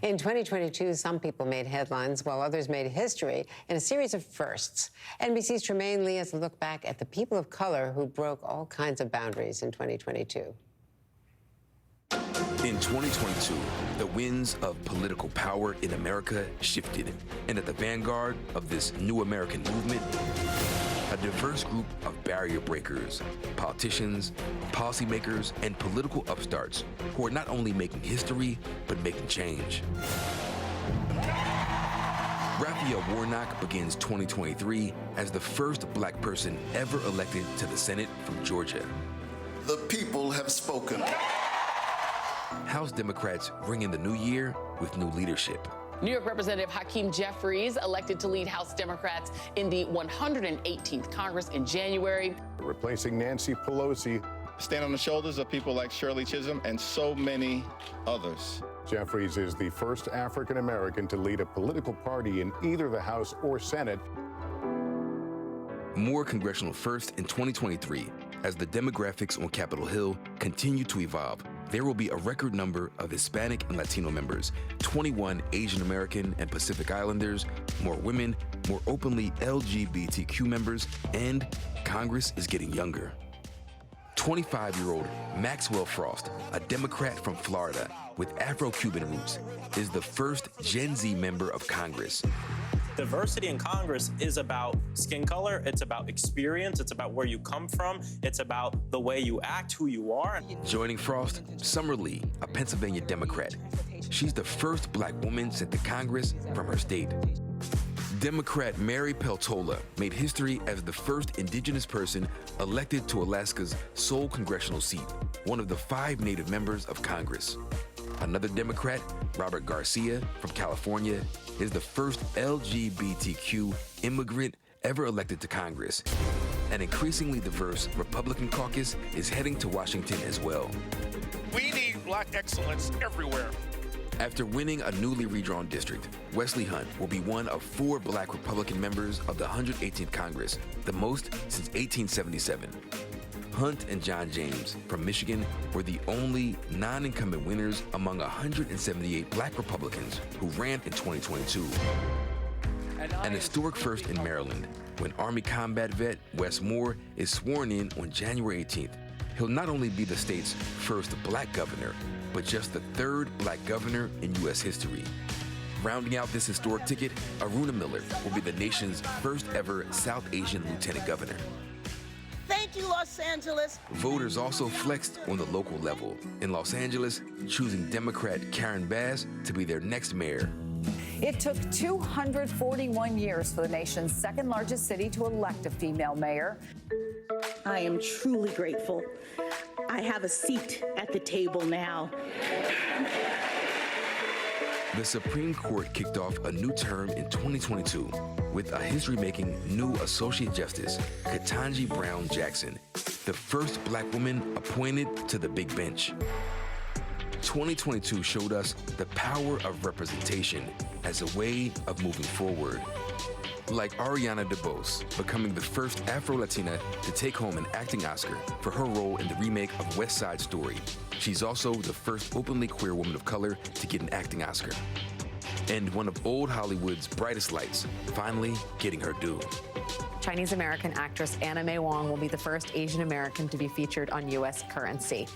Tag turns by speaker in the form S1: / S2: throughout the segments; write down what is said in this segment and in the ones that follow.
S1: In 2022, some people made headlines while others made history in a series of firsts. NBC's Trymaine Lee has a look back at the people of color who broke all kinds of boundaries in 2022.
S2: In 2022, the winds of political power in America shifted, and at the vanguard of this new American movement, a diverse group of barrier breakers, politicians, policymakers, and political upstarts who are not only making history, but making change. Raphael Warnock begins 2023 as the first black person ever elected to the Senate from Georgia.
S3: The people have spoken.
S2: House Democrats ring in the new year with new leadership.
S4: New York Representative Hakeem Jeffries elected to lead House Democrats in the 118th Congress in January.
S5: Replacing Nancy Pelosi.
S6: Stand on the shoulders of people like Shirley Chisholm and so many others.
S5: Jeffries is the first African American to lead a political party in either the House or Senate.
S2: More congressional firsts in 2023 as the demographics on Capitol Hill continue to evolve. There will be a record number of Hispanic and Latino members, 21 Asian American and Pacific Islanders, more women, more openly LGBTQ members, and Congress is getting younger. 25-year-old Maxwell Frost, a Democrat from Florida with Afro-Cuban roots, is the first Gen Z member of Congress.
S7: Diversity in Congress is about skin color, it's about experience, it's about where you come from, it's about the way you act, who you are.
S2: Joining Frost, Summer Lee, a Pennsylvania Democrat. She's the first black woman sent to Congress from her state. Democrat Mary Peltola made history as the first indigenous person elected to Alaska's sole congressional seat, one of the 5 Native members of Congress. Another Democrat, Robert Garcia from California, is the first LGBTQ immigrant ever elected to Congress. An increasingly diverse Republican caucus is heading to Washington as well.
S8: We need black excellence everywhere.
S2: After winning a newly redrawn district, Wesley Hunt will be one of 4 black Republican members of the 118th Congress, the most since 1877. Hunt and John James from Michigan were the only non-incumbent winners among 178 black Republicans who ran in 2022. An historic first in Maryland, when Army combat vet Wes Moore is sworn in on January 18th. He'll not only be the state's first black governor, but just the 3rd black governor in U.S. history. Rounding out this historic ticket, Aruna Miller will be the nation's first ever South Asian lieutenant governor.
S9: Thank you, Los Angeles.
S2: Voters also flexed on the local level. In Los Angeles, choosing Democrat Karen Bass to be their next mayor.
S10: It took 241 years for the nation's 2nd largest city to elect a female mayor.
S9: I am truly grateful. I have a seat at the table now.
S2: The Supreme Court kicked off a new term in 2022 with a history-making new Associate Justice, Ketanji Brown Jackson, the first black woman appointed to the big bench. 2022 showed us the power of representation as a way of moving forward. Like Ariana DeBose, becoming the first Afro-Latina to take home an acting Oscar for her role in the remake of West Side Story. She's also the first openly queer woman of color to get an acting Oscar. And one of old Hollywood's brightest lights, finally getting her due.
S11: Chinese-American actress Anna May Wong will be the first Asian American to be featured on U.S. currency.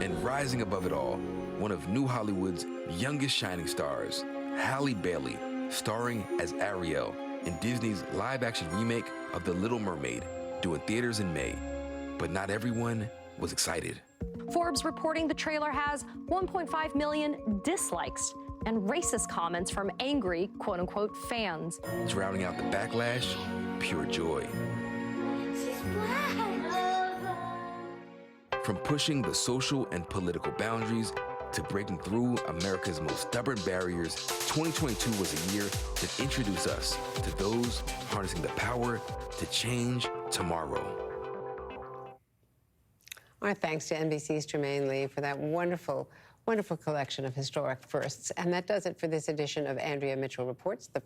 S2: And rising above it all, one of New Hollywood's youngest shining stars, Halle Bailey, starring as Ariel in Disney's live-action remake of The Little Mermaid, due in theaters in May. But not everyone was excited.
S12: Forbes reporting the trailer has 1.5 million dislikes and racist comments from angry, quote-unquote, fans.
S2: Drowning out the backlash, pure joy.
S13: She's black.
S2: From pushing the social and political boundaries to breaking through America's most stubborn barriers, 2022 was a year that introduced us to those harnessing the power to change tomorrow.
S1: Our thanks to NBC's Trymaine Lee for that wonderful collection of historic firsts. And that does it for this edition of Andrea Mitchell Reports. The